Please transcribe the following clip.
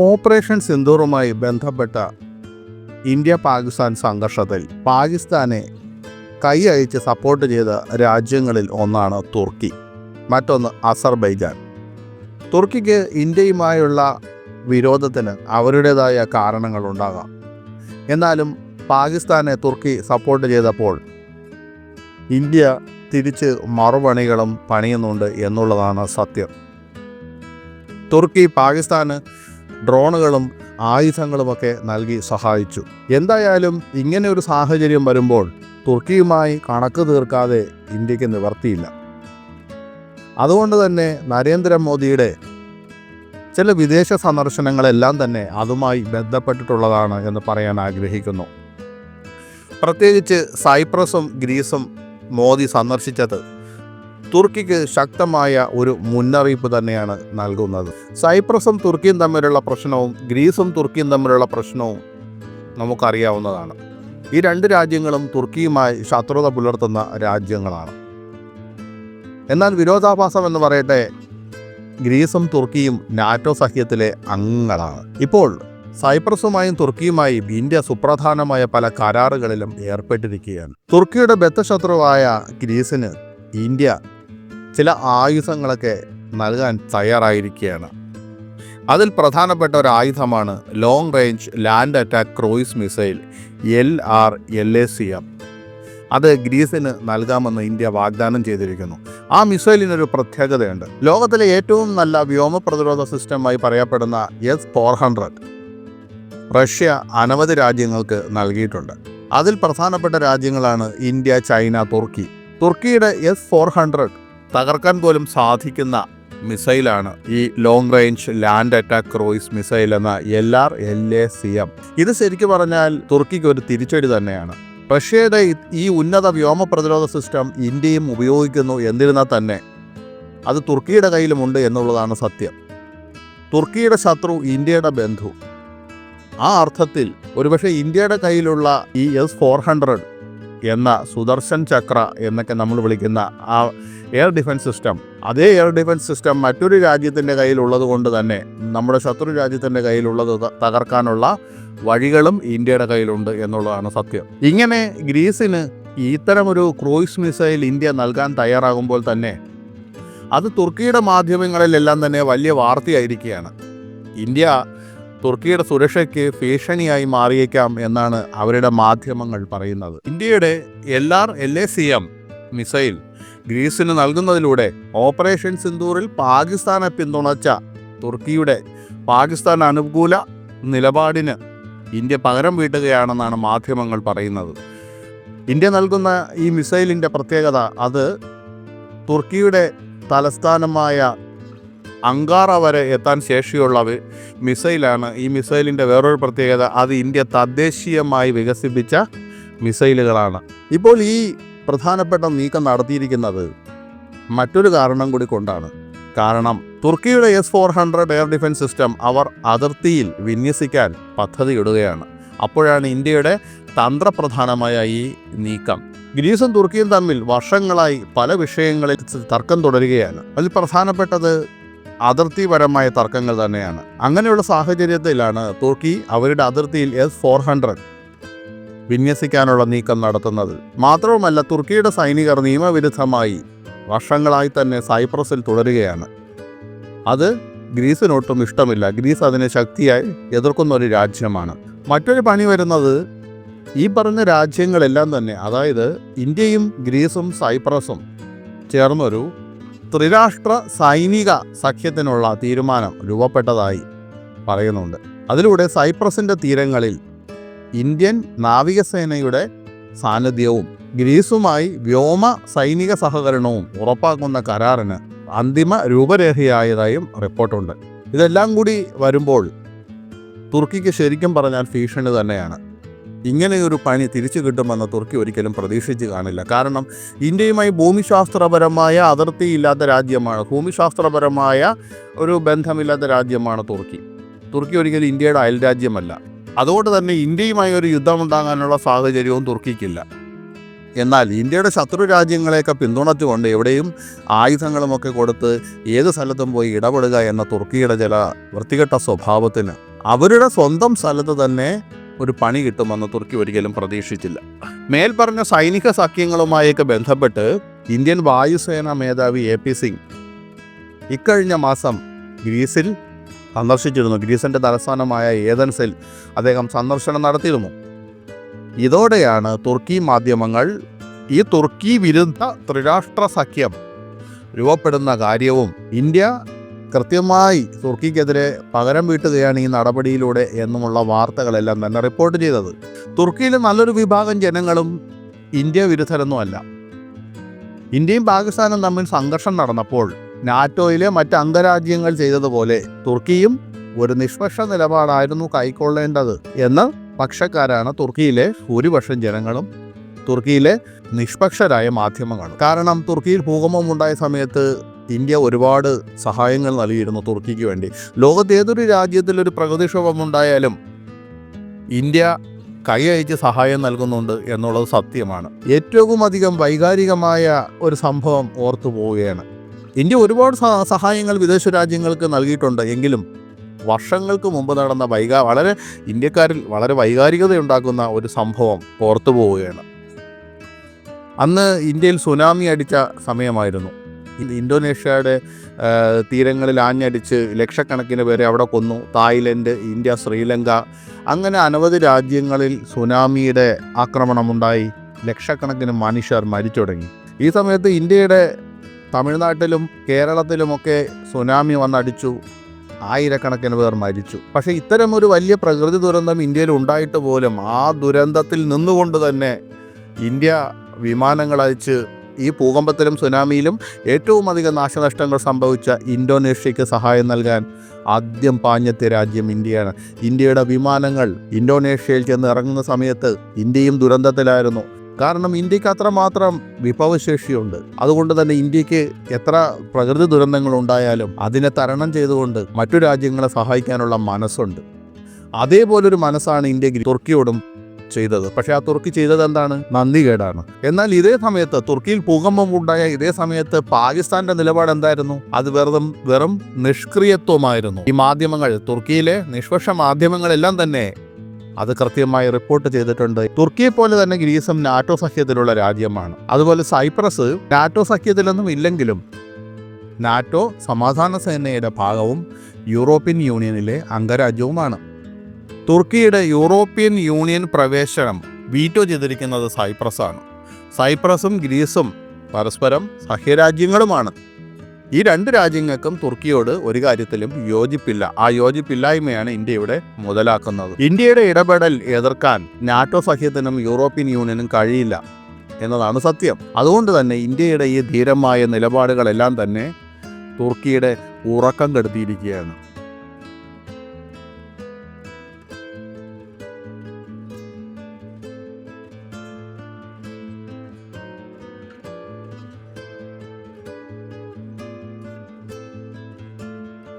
Operation സിന്ദൂറുമായി ബന്ധപ്പെട്ട India Pakistan സംഘർഷത്തിൽ പാകിസ്ഥാനെ കൈ അയച്ച് സപ്പോർട്ട് ചെയ്ത രാജ്യങ്ങളിൽ ഒന്നാണ് തുർക്കി, മറ്റൊന്ന് അസർബൈജാൻ. തുർക്കിക്ക് ഇന്ത്യയുമായുള്ള വിരോധത്തിന് അവരുടേതായ കാരണങ്ങളുണ്ടാകാം. എന്നാലും പാകിസ്ഥാനെ തുർക്കി സപ്പോർട്ട് ചെയ്തപ്പോൾ ഇന്ത്യ തിരിച്ച് മറുപണികളും പണിയുന്നുണ്ട് എന്നുള്ളതാണ് സത്യം. തുർക്കി പാകിസ്ഥാന് ഡ്രോണുകളും ആയുധങ്ങളുമൊക്കെ നൽകി സഹായിച്ചു. എന്തായാലും ഇങ്ങനെ ഒരു സാഹചര്യം വരുമ്പോൾ തുർക്കിയുമായി കണക്ക് തീർക്കാതെ ഇന്ത്യക്ക് നിവർത്തിയില്ല. അതുകൊണ്ട് തന്നെ നരേന്ദ്രമോദിയുടെ ചില വിദേശ സന്ദർശനങ്ങളെല്ലാം തന്നെ അതുമായി ബന്ധപ്പെട്ടിട്ടുള്ളതാണ് എന്ന് പറയാൻ ആഗ്രഹിക്കുന്നു. പ്രത്യേകിച്ച് സൈപ്രസും ഗ്രീസും മോദി സന്ദർശിച്ചത് തുർക്കിക്ക് ശക്തമായ ഒരു മുന്നറിയിപ്പ് തന്നെയാണ് നൽകുന്നത്. സൈപ്രസും തുർക്കിയും തമ്മിലുള്ള പ്രശ്നവും ഗ്രീസും തുർക്കിയും തമ്മിലുള്ള പ്രശ്നവും നമുക്കറിയാവുന്നതാണ്. ഈ രണ്ട് രാജ്യങ്ങളും തുർക്കിയുമായി ശത്രുത പുലർത്തുന്ന രാജ്യങ്ങളാണ്. എന്നാൽ വിരോധാഭാസം എന്ന് പറയട്ടെ, ഗ്രീസും തുർക്കിയും നാറ്റോ സഖ്യത്തിലെ അംഗങ്ങളാണ്. ഇപ്പോൾ സൈപ്രസുമായും തുർക്കിയുമായും ഇന്ത്യ സുപ്രധാനമായ പല കരാറുകളിലും ഏർപ്പെട്ടിരിക്കുകയാണ്. തുർക്കിയുടെ ബദ്ധശത്രുവായ ഗ്രീസിന് ഇന്ത്യ ചില ആയുധങ്ങളൊക്കെ നൽകാൻ തയ്യാറായിരിക്കുകയാണ്. അതിൽ പ്രധാനപ്പെട്ട ഒരു ആയുധമാണ് long range land attack cruise missile LRLACM. അത് ഗ്രീസിന് നൽകാമെന്ന് ഇന്ത്യ വാഗ്ദാനം ചെയ്തിരിക്കുന്നു. ആ മിസൈലിനൊരു പ്രത്യേകതയുണ്ട്. ലോകത്തിലെ ഏറ്റവും നല്ല വ്യോമ പ്രതിരോധ സിസ്റ്റമായി പറയപ്പെടുന്ന S-400 റഷ്യ അനവധി രാജ്യങ്ങൾക്ക് നൽകിയിട്ടുണ്ട്. അതിൽ പ്രധാനപ്പെട്ട രാജ്യങ്ങളാണ് ഇന്ത്യ, ചൈന, തുർക്കി. തുർക്കിയുടെ S-400 തകർക്കാൻ പോലും സാധിക്കുന്ന മിസൈലാണ് ഈ long range land attack cruise missile എന്ന LRLACM. ഇത് ശരിക്കും പറഞ്ഞാൽ തുർക്കിക്ക് ഒരു തിരിച്ചടി തന്നെയാണ്. റഷ്യയുടെ ഈ ഉന്നത വ്യോമ പ്രതിരോധ സിസ്റ്റം ഇന്ത്യയും ഉപയോഗിക്കുന്നു. എന്നിരുന്നാൽ തന്നെ അത് തുർക്കിയുടെ കയ്യിലുമുണ്ട് എന്നുള്ളതാണ് സത്യം. തുർക്കിയുടെ ശത്രു ഇന്ത്യയുടെ ബന്ധു. ആ അർത്ഥത്തിൽ ഒരുപക്ഷെ ഇന്ത്യയുടെ കയ്യിലുള്ള ഈ S-400 എന്ന സുദർശൻ ചക്ര എന്നൊക്കെ നമ്മൾ വിളിക്കുന്ന ആ എയർ ഡിഫൻസ് സിസ്റ്റം, അതേ എയർ ഡിഫൻസ് സിസ്റ്റം മറ്റൊരു രാജ്യത്തിൻ്റെ കയ്യിലുള്ളത് കൊണ്ട് തന്നെ നമ്മുടെ ശത്രു രാജ്യത്തിൻ്റെ കയ്യിലുള്ളത് തകർക്കാനുള്ള വഴികളും ഇന്ത്യയുടെ കയ്യിലുണ്ട് എന്നുള്ളതാണ് സത്യം. ഇങ്ങനെ ഗ്രീസിന് ഇത്തരമൊരു ക്രൂയിസ് മിസൈൽ ഇന്ത്യ നൽകാൻ തയ്യാറാകുമ്പോൾ തന്നെ അത് തുർക്കിയുടെ മാധ്യമങ്ങളിലെല്ലാം തന്നെ വലിയ വാർത്തയായിരിക്കുകയാണ്. ഇന്ത്യ തുർക്കിയുടെ സുരക്ഷയ്ക്ക് ഭീഷണിയായി മാറിയേക്കാം എന്നാണ് അവരുടെ മാധ്യമങ്ങൾ പറയുന്നത്. ഇന്ത്യയുടെ LRLACM മിസൈൽ ഗ്രീസിന് നൽകുന്നതിലൂടെ ഓപ്പറേഷൻ സിന്ദൂറിൽ പാകിസ്ഥാനെ പിന്തുണച്ച തുർക്കിയുടെ പാകിസ്ഥാൻ അനുകൂല നിലപാടിന് ഇന്ത്യ പകരം വീട്ടുകയാണെന്നാണ് മാധ്യമങ്ങൾ പറയുന്നത്. ഇന്ത്യ നൽകുന്ന ഈ മിസൈലിൻ്റെ പ്രത്യേകത അത് തുർക്കിയുടെ തലസ്ഥാനമായ അങ്കാറ വരെ എത്താൻ ശേഷിയുള്ള മിസൈലാണ്. ഈ മിസൈലിൻ്റെ വേറൊരു പ്രത്യേകത അത് ഇന്ത്യ തദ്ദേശീയമായി വികസിപ്പിച്ച മിസൈലുകളാണ്. ഇപ്പോൾ ഈ പ്രധാനപ്പെട്ട നീക്കം നടത്തിയിരിക്കുന്നത് മറ്റൊരു കാരണം കൂടി കൊണ്ടാണ്. കാരണം തുർക്കിയുടെ S-400 എയർ ഡിഫൻസ് സിസ്റ്റം അവർ അതിർത്തിയിൽ വിന്യസിക്കാൻ പദ്ധതിയിടുകയാണ്. അപ്പോഴാണ് ഇന്ത്യയുടെ തന്ത്രപ്രധാനമായ ഈ നീക്കം. ഗ്രീസും തുർക്കിയും തമ്മിൽ വർഷങ്ങളായി പല വിഷയങ്ങളിൽ തർക്കം തുടരുകയാണ്. അതിൽ പ്രധാനപ്പെട്ടത് അതിർത്തിപരമായ തർക്കങ്ങൾ തന്നെയാണ്. അങ്ങനെയുള്ള സാഹചര്യത്തിലാണ് തുർക്കി അവരുടെ അതിർത്തിയിൽ S-400 വിന്യസിക്കാനുള്ള നീക്കം നടത്തുന്നത്. മാത്രവുമല്ല, തുർക്കിയുടെ സൈനികർ നിയമവിരുദ്ധമായി വർഷങ്ങളായി തന്നെ സൈപ്രസിൽ തുടരുകയാണ്. അത് ഗ്രീസിനൊട്ടും ഇഷ്ടമില്ല. ഗ്രീസ് അതിനെ ശക്തിയായി എതിർക്കുന്ന ഒരു രാജ്യമാണ്. മറ്റൊരു പണി വരുന്നത് ഈ പറഞ്ഞ രാജ്യങ്ങളെല്ലാം തന്നെ, അതായത് ഇന്ത്യയും ഗ്രീസും സൈപ്രസും ചേർന്നൊരു ത്രിരാഷ്ട്ര സൈനിക സഖ്യത്തിനുള്ള തീരുമാനം രൂപപ്പെട്ടതായി പറയുന്നുണ്ട്. അതിലൂടെ സൈപ്രസിൻ്റെ തീരങ്ങളിൽ ഇന്ത്യൻ നാവികസേനയുടെ സാന്നിധ്യവും ഗ്രീസുമായി വ്യോമ സൈനിക സഹകരണവും ഉറപ്പാക്കുന്ന കരാറിന് അന്തിമ രൂപരേഖയായതായും റിപ്പോർട്ടുണ്ട്. ഇതെല്ലാം കൂടി വരുമ്പോൾ തുർക്കിക്ക് ശരിക്കും പറഞ്ഞാൽ ഭീഷണി തന്നെയാണ്. ഇങ്ങനെയൊരു പണി തിരിച്ചു കിട്ടുമെന്ന് തുർക്കി ഒരിക്കലും പ്രതീക്ഷിച്ച് കാണില്ല. കാരണം ഇന്ത്യയുമായി ഭൂമിശാസ്ത്രപരമായ അതിർത്തിയില്ലാത്ത രാജ്യമാണ്, ഭൂമിശാസ്ത്രപരമായ ഒരു ബന്ധമില്ലാത്ത രാജ്യമാണ് തുർക്കി. തുർക്കി ഒരിക്കലും ഇന്ത്യയുടെ അയൽരാജ്യമല്ല. അതുകൊണ്ട് തന്നെ ഇന്ത്യയുമായി ഒരു യുദ്ധമുണ്ടാകാനുള്ള സാഹചര്യവും തുർക്കിക്കില്ല. എന്നാൽ ഇന്ത്യയുടെ ശത്രു രാജ്യങ്ങളെയൊക്കെ പിന്തുണച്ചുകൊണ്ട് എവിടെയും ആയുധങ്ങളുമൊക്കെ കൊടുത്ത് ഏത് സ്ഥലത്തും പോയി ഇടപെടുക എന്ന തുർക്കിയുടെ ചില വൃത്തികെട്ട സ്വഭാവത്തിന് അവരുടെ സ്വന്തം സ്ഥലത്ത് തന്നെ ഒരു പണി കിട്ടുമെന്ന് തുർക്കി ഒരിക്കലും പ്രതീക്ഷിച്ചില്ല. മേൽപ്പറഞ്ഞ സൈനിക സഖ്യങ്ങളുമായൊക്കെ ബന്ധപ്പെട്ട് ഇന്ത്യൻ വായുസേന മേധാവി AP സിംഗ് ഇക്കഴിഞ്ഞ മാസം ഗ്രീസിൽ സന്ദർശിച്ചിരുന്നു. ഗ്രീസിൻ്റെ തലസ്ഥാനമായ ഏതൻസിൽ അദ്ദേഹം സന്ദർശനം നടത്തിയിരുന്നു. ഇതോടെയാണ് തുർക്കി മാധ്യമങ്ങൾ ഈ തുർക്കി വിരുദ്ധ ത്രിരാഷ്ട്ര സഖ്യം രൂപപ്പെടുന്ന കാര്യവും ഇന്ത്യ കൃത്യമായി തുർക്കിക്കെതിരെ പകരം വീട്ടുകയാണ് ഈ നടപടിയിലൂടെ എന്നുമുള്ള വാർത്തകളെല്ലാം തന്നെ റിപ്പോർട്ട് ചെയ്തത്. തുർക്കിയിലെ നല്ലൊരു വിഭാഗം ജനങ്ങളും ഇന്ത്യ വിരുദ്ധരൊന്നുമല്ല. ഇന്ത്യയും പാകിസ്ഥാനും തമ്മിൽ സംഘർഷം നടന്നപ്പോൾ നാറ്റോയിലെ മറ്റ് അംഗരാജ്യങ്ങൾ ചെയ്തതുപോലെ തുർക്കിയും ഒരു നിഷ്പക്ഷ നിലപാടായിരുന്നു കൈക്കൊള്ളേണ്ടത് എന്ന പക്ഷക്കാരാണ് തുർക്കിയിലെ ഭൂരിപക്ഷം ജനങ്ങളും തുർക്കിയിലെ നിഷ്പക്ഷരായ മാധ്യമങ്ങളും. കാരണം തുർക്കിയിൽ ഭൂകമ്പമുണ്ടായ സമയത്ത് ഇന്ത്യ ഒരുപാട് സഹായങ്ങൾ നൽകിയിരുന്നു തുർക്കിക്ക് വേണ്ടി. ലോകത്ത് ഏതൊരു രാജ്യത്തിലൊരു പ്രകൃതിക്ഷോഭമുണ്ടായാലും ഇന്ത്യ കൈ അയച്ച് സഹായം നൽകുന്നുണ്ട് എന്നുള്ളത് സത്യമാണ്. ഏറ്റവും അധികം വൈകാരികമായ ഒരു സംഭവം ഓർത്തു പോവുകയാണ്. ഇന്ത്യ ഒരുപാട് സഹായങ്ങൾ വിദേശ രാജ്യങ്ങൾക്ക് നൽകിയിട്ടുണ്ട്. എങ്കിലും വർഷങ്ങൾക്ക് മുമ്പ് നടന്ന വളരെ ഇന്ത്യക്കാരിൽ വളരെ വൈകാരികതയുണ്ടാക്കുന്ന ഒരു സംഭവം ഓർത്തു പോവുകയാണ്. അന്ന് ഇന്ത്യയിൽ സുനാമി അടിച്ച സമയമായിരുന്നു. ഇന്തോനേഷ്യയുടെ തീരങ്ങളിൽ ആഞ്ഞടിച്ച് ലക്ഷക്കണക്കിന് പേരെ അവിടെ കൊന്നു. തായ്ലൻഡ്, ഇന്ത്യ, ശ്രീലങ്ക അങ്ങനെ അനവധി രാജ്യങ്ങളിൽ സുനാമിയുടെ ആക്രമണമുണ്ടായി. ലക്ഷക്കണക്കിന് മനുഷ്യർ മരിച്ചു തുടങ്ങി. ഈ സമയത്ത് ഇന്ത്യയുടെ തമിഴ്നാട്ടിലും കേരളത്തിലുമൊക്കെ സുനാമി വന്നടിച്ചു. ആയിരക്കണക്കിന് പേർ മരിച്ചു. പക്ഷേ ഇത്തരമൊരു വലിയ പ്രകൃതി ദുരന്തം ഇന്ത്യയിൽ ഉണ്ടായിട്ട് പോലും ആ ദുരന്തത്തിൽ നിന്നുകൊണ്ട് തന്നെ ഇന്ത്യ വിമാനങ്ങൾ അയച്ച് ഈ ഭൂകമ്പത്തിലും സുനാമിയിലും ഏറ്റവും അധികം നാശനഷ്ടങ്ങൾ സംഭവിച്ച ഇന്തോനേഷ്യയ്ക്ക് സഹായം നൽകാൻ ആദ്യം പാഞ്ഞെത്തിയ രാജ്യം ഇന്ത്യയാണ്. ഇന്ത്യയുടെ വിമാനങ്ങൾ ഇന്തോനേഷ്യയിൽ ചെന്ന് ഇറങ്ങുന്ന സമയത്ത് ഇന്ത്യയും ദുരന്തത്തിലായിരുന്നു. കാരണം ഇന്ത്യക്ക് അത്രമാത്രം വിഭവശേഷിയുണ്ട്. അതുകൊണ്ട് തന്നെ ഇന്ത്യക്ക് എത്ര പ്രകൃതി ദുരന്തങ്ങളുണ്ടായാലും അതിനെ തരണം ചെയ്തുകൊണ്ട് മറ്റു രാജ്യങ്ങളെ സഹായിക്കാനുള്ള മനസ്സുണ്ട്. അതേപോലൊരു മനസ്സാണ് ഇന്ത്യ തുർക്കിയോടും ചെയ്തത്. പക്ഷേ ആ തുർക്കി ചെയ്തത് എന്താണ്? നന്ദികേടാണ്. എന്നാൽ ഇതേ സമയത്ത് തുർക്കിയിൽ ഭൂകമ്പം ഉണ്ടായ ഇതേ സമയത്ത് പാകിസ്ഥാന്റെ നിലപാട് എന്തായിരുന്നു? അത് വെറും നിഷ്ക്രിയത്വമായിരുന്നു. ഈ മാധ്യമങ്ങൾ, തുർക്കിയിലെ നിഷ്പക്ഷ മാധ്യമങ്ങളെല്ലാം തന്നെ അത് കൃത്യമായി റിപ്പോർട്ട് ചെയ്തിട്ടുണ്ട്. തുർക്കിയെ പോലെ തന്നെ ഗ്രീസും നാറ്റോ സഖ്യത്തിലുള്ള രാജ്യമാണ്. അതുപോലെ സൈപ്രസ് നാറ്റോ സഖ്യത്തിലൊന്നും ഇല്ലെങ്കിലും നാറ്റോ സമാധാന സേനയുടെ ഭാഗവും യൂറോപ്യൻ യൂണിയനിലെ അംഗരാജ്യവുമാണ്. തുർക്കിയുടെ യൂറോപ്യൻ യൂണിയൻ പ്രവേശനം വീറ്റോ ചെയ്തിരിക്കുന്നത് സൈപ്രസാണ്. സൈപ്രസും ഗ്രീസും പരസ്പരം സഖ്യരാജ്യങ്ങളുമാണ്. ഈ രണ്ട് രാജ്യങ്ങൾക്കും തുർക്കിയോട് ഒരു കാര്യത്തിലും യോജിപ്പില്ല. ആ യോജിപ്പില്ലായ്മയാണ് ഇന്ത്യ ഇവിടെ മുതലാക്കുന്നത്. ഇന്ത്യയുടെ ഇടപെടൽ എതിർക്കാൻ നാറ്റോ സഖ്യത്തിനും യൂറോപ്യൻ യൂണിയനും കഴിയില്ല എന്നതാണ് സത്യം. അതുകൊണ്ട് തന്നെ ഇന്ത്യയുടെ ഈ ധീരമായ നിലപാടുകളെല്ലാം തന്നെ തുർക്കിയുടെ ഉറക്കം കെടുത്തിയിരിക്കുകയാണ്.